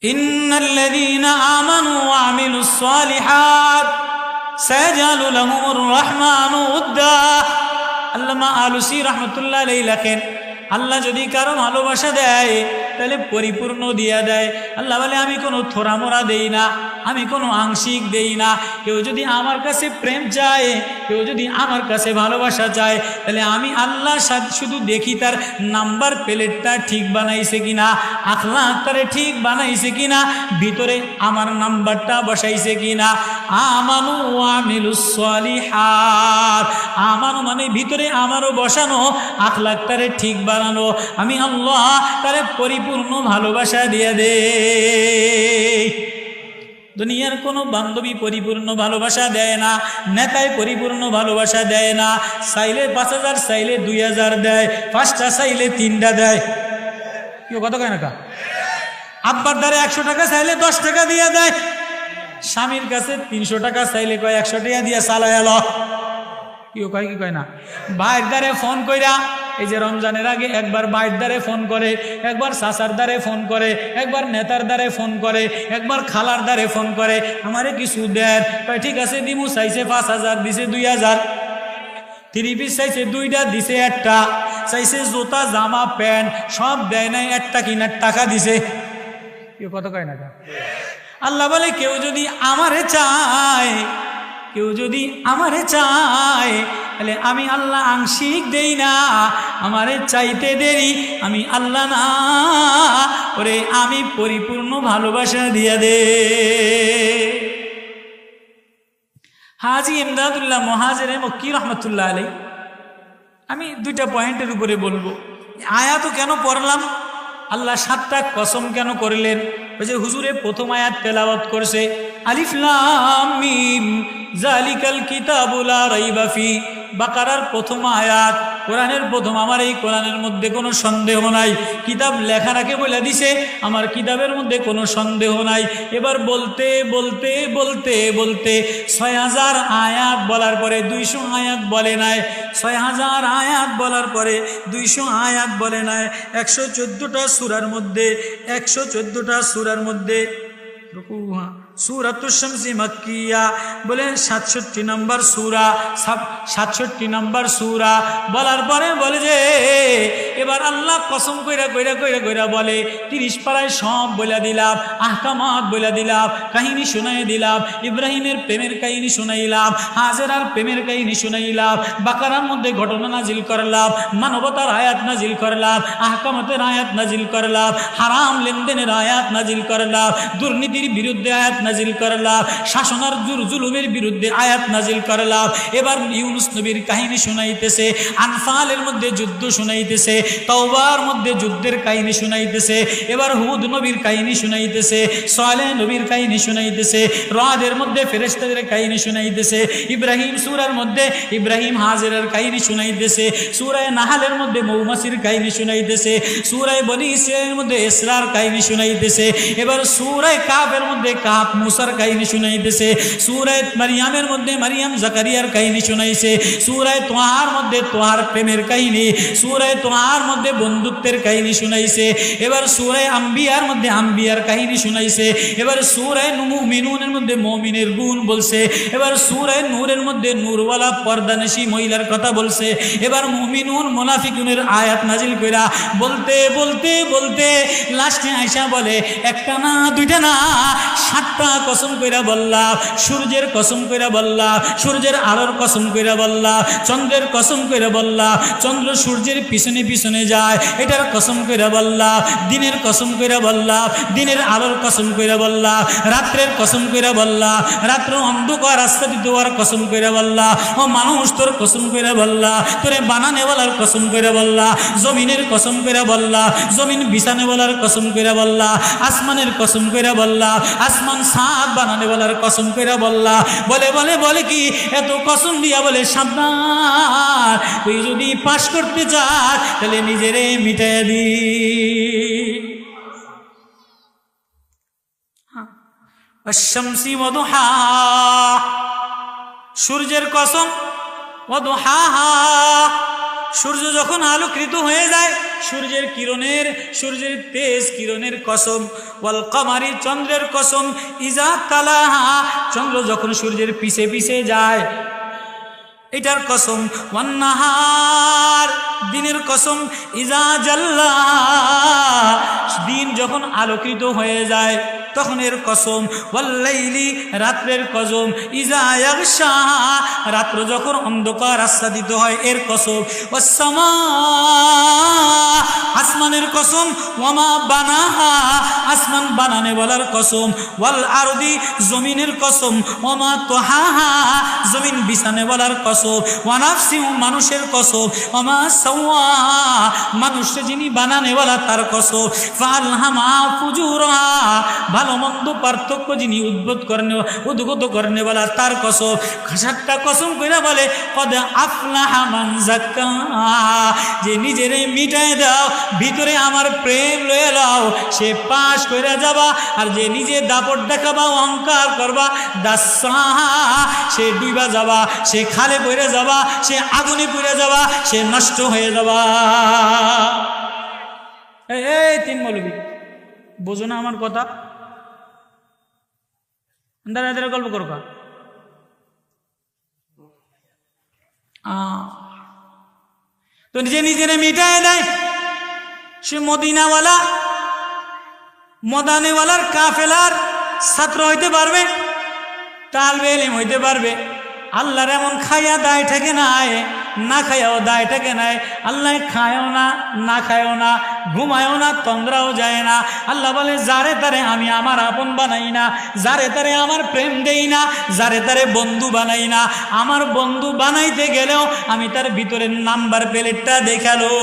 ইন্নাল্লাযীনা আমানু ওয়া আমিলুস সালিহাত সায়াজআলু লাহুমুর রাহমানু উদ্দা। আল্লামা আলুসি রাহমাতুল্লাহ আলাইহি লেখেন, আল্লাহ যদি কারো ভালোবাসা দেয় তাহলে পরিপূর্ণ দিয়া দেয়। আল্লাহ বলে আমি কোনো থোড়ামোড়া দেই না, আমি কোনো আংশিক দেই না। কেউ যদি আমার কাছে প্রেম চায়, কেউ যদি আমার কাছে ভালোবাসা চায়, তাহলে আমি আল্লাহর সাথে শুধু দেখি তার নাম্বার প্লেটটা ঠিক বানাইছে কিনা, আখলাক তারে ঠিক বানাইছে কিনা, ভিতরে আমার নাম্বারটা বসাইছে কিনা। আমানু ওয়া আমিলুস সালিহাত, আমানু মানে ভিতরে আমারও বসানো, আখলাক তারে ঠিক বানানো, আমি আল্লাহ তারে পরিপূর্ণ ভালোবাসা দিয়ে দে। দুনিয়ার কোনো বান্ধবী পরিপূর্ণ ভালোবাসা দেয় না, নেতায় পরিপূর্ণ ভালোবাসা দেয় না। চাইলে 5,000, চাইলে 2,000 দেয়, 5টা চাইলে 3টা দেয়। কেউ কত কয় না কা? আব্বার দ্বারে 100 টাকা চাইলে 10 টাকা দিয়ে দেয়। স্বামীর কাছে 300 টাকা চাইলে কয় 100 টাকা দিয়ে চালাই এলো। কেউ কয় কি কয় না? ভাইয়ের দ্বারে ফোন কইরা, এই যে রমজানের আগে একবার ভাইয়ের দ্বারে ফোন করে, একবার চাচার দ্বারে ফোন করে, একবার নেতার দ্বারে ফোন করে, একবার খালার দ্বারে ফোন করে, আমারে কিছু দেন। কয় ঠিক আছে দিমু। চাইছে 5,000, দিছে 2,000। 3 পিস চাইছে 2টা, দিছে 1টা। চাইছে জুতা জামা প্যান্ট সব দেয় নাই, 1টা কিনার টাকা দিছে। কেউ কত কয় না? আল্লাহ বলে কেউ যদি আমারে চায়, কেউ যদি আমারে চায়, তাহলে আমি আল্লাহ আংশিক দেই না, আমারে চাইতে দেরি আমি আল্লাহ না, ওরে আমি পরিপূর্ণ ভালোবাসা দিয়া দে। হাজী ইমদাদুল্লাহ মুহাজিরে মক্কি রহমতুল্লাহ আলাইহি, আমি 2টা পয়েন্টের উপরে বলবো। আয়াত কেন পড়লাম, আল্লাহ 7টা কসম কেন করলেন? ওই যে হুজুরে প্রথম আয়াত তেলাওয়াত করছে, আলিফ লাম মিম যালিকাল কিতাবু লা রাইবা ফি। বাকারার প্রথম আয়াত, কোরআনের প্রথম। আমার এই কোরআনের মধ্যে কোনো সন্দেহ নাই। কিতাব লেখা রাখে বলে দিছে, আমার কিতাবের মধ্যে কোনো সন্দেহ নাই। এবার বলতে বলতে বলতে বলতে 6,000 আয়াত বলার পরে 200 আয়াত বলে নাই। 6,000 আয়াত বলার পরে 200 আয়াত বলে নাই। 114টা সূরার মধ্যে, 114টা সূরার মধ্যে সূরাতুশ শামসি মাক্কিয়া বলে 67 নম্বর সূরা, 67 নম্বর সূরা বলার পরে বলে যে এবার আল্লাহ কসম কইরা কইরা কইরা কইরা বলে 30 পারায় সব বলে দিলাম, আহকামাত বলে দিলাম, কাহিনী শোনাই দিলাম, ইব্রাহিমের প্রেমের কাহিনী শোনাইলাম, হাজেরার প্রেমের কাহিনী শোনাইলাম, বাকারার মধ্যে ঘটনা নাজিল করলাম, মানবতার আয়াত নাজিল করলাম, আহকামাতের আয়াত নাজিল করলাম, হারাম লেনদেনের আয়াত নাজিল করলাম, দুর্নীতির বিরুদ্ধে আয়াত নাজিল করলাম, শাসনার জুলুমের বিরুদ্ধে আয়াত নাজিল করলাম। এবার ইউনুস নবীর কাহিনী শোনাইতেছে, আনফালের মধ্যে যুদ্ধ শোনাইতেছে, তাওবার মধ্যে যুদ্ধের কাহিনী শোনাইতেছে, এবার হুদ নবীর কাহিনী শোনাইতেছে, সালেহ নবীর কাহিনী শোনাইতেছে, রাদের মধ্যে ফেরেশতাদের কাহিনী শোনাইতেছে, ইব্রাহিম সূরার মধ্যে ইব্রাহিম হাজেরার কাহিনী শোনাইতেছে, সূরা নাহলের মধ্যে মৌমাছির কাহিনী শোনাইতেছে, সূরা বনী ইসরাঈলের মধ্যে ইসরার কাহিনী শোনাইতেছে, এবার সূরা কাফের মধ্যে কাফ মুসার কাহিনী শোনাইতেছে, সূরা মারিয়ামের মধ্যে মারিয়াম জাকারিয়ার কাহিনী শোনাইছে, সূরা তোহার মধ্যে তোহার প্রেমের কাহিনী, সূরা তোহার মধ্যে বন্ধুত্বের কাহিনী শোনাইছে, এবার সূরা আম্বিয়ার মধ্যে আম্বিয়ার কাহিনী শোনাইছে, এবার সূরা মুমিনুনের মধ্যে মুমিনের গুণ বলছে, এবার সূরা নূরের মধ্যে নূরওয়ালা পর্দানশী মহিলার কথা বলছে, এবার মুমিনুন মুনাফিকুনের আয়াত নাজিল কইরা বলতে বলতে বলতে লাস্টে আয়েশা বলে 1টা না 2টা না 7টা কসম কইরা বললাম, সূর্যের কসম কইরা বললাম, সূর্যের আলোর কসম কইরা বললাম, চন্দ্রের কসম কইরা বললাম, চন্দ্র সূর্যের পিছনে পিছনে যায় এটার কসম কইরা বললাম, দিনের কসম কইরা বললাম, দিনের আলোর কসম কইরা বললাম, রাত্রের কসম কইরা বললাম, রাত্র অন্ধকার রাস্তা দিতে হওয়ার কসম কইরা বললাম, ও মানুষ তোর কসম কইরা বললাম, তোরে বানানেওয়ালার কসম কইরা বললাম, জমিনের কসম কইরা বললাম, জমিন বিছানেওয়ালার কসম কইরা বললাম, আসমানের কসম কইরা বললাম, আসমান সাত বানানেওয়ালার কসম কইরা বললাম। বলে বলে বলে কি এত কসম দিয়া বলে সাবধান, তুই যদি পাশ করতে চাস তাহলে নিজেরে মিটাইয়া দি। আশ-শামসি ওয়া দুহাহা, সূর্যের কসম, ওয়া দুহাহা সূর্য যখন আলোকৃত হয়ে যায়, সূর্যের তেজ কিরণের কসম, ওয়াল কমারি চন্দ্রের কসম, ইজা তালাহা চন্দ্র যখন সূর্যের পিছে পিছে যায় এটার কসম, ওয়ান্নাহার দিনের কসম, ইজা জাল্লা দিন যখন আলোকিত হয়ে যায় তখন এর কসম, ওয়াল্লাইলি রাত্রের কসম, ইজা ইয়াগশা রাত্র যখন অন্ধকার আচ্ছাদিত হয় এর কসম, ওয়াসসামা আসমানের কসম, ওয়ামা বানাহা আসমান বানানে বলার কসম, ওয়াল আরদি জমিনের কসম, ওয়ামা তাহাহা জমিন বিছানে বলার কসম, ওয়া নাফসি মানুষের কসম, ওয়ামা সাওয়া মানুষকে যিনি বানানে বলা তার কসম, ফালহামা ফুজুরা ভালো মন্দ পার্থক্য যিনি উদ্গত করনে বলা তার কসম। 7টা কসম কইরা বলে কদ আফলাহা মান যাক্কাহা যে নিজেরে মিটায় দাও, ভিতরে আমার প্রেম লয়ে লাও, সে পাশ কইরা যাবা। আর যে নিজে দাপট দেখাবা, অহংকার করবা, দাসাহা সে ডুইবা যাবা, সে খালে পড়ে যাবা, সে আগুনে পড়ে যাবা, সে নষ্ট হয়ে যাবা। এই 3 মৌলবী বোঝো না আমার কথা? দাঁড়া গল্প করবা। তো নিজেরে মিটায় দেয়, সে মদানেওয়ালার কাফেলার ছাত্র হইতে পারবে, তালবে ইলম হইতে পারবে। আল্লাহর এমন খাইয়া দায় থাকে নাই, না খাইয়াও দায় থাকে নাই। আল্লাহ খায়ও না, না খায়ও না, ঘুমায়ও না, তন্দ্রাও যায় না। আল্লাহ বলে যারে তারে আমি আমার আপন বানাই না, যারে তারে আমার প্রেম দেই না, যারে তারে বন্ধু বানাই না। আমার বন্ধু বানাইতে গেলেও আমি তার ভিতরের নাম্বার প্লেটটা দেখালো।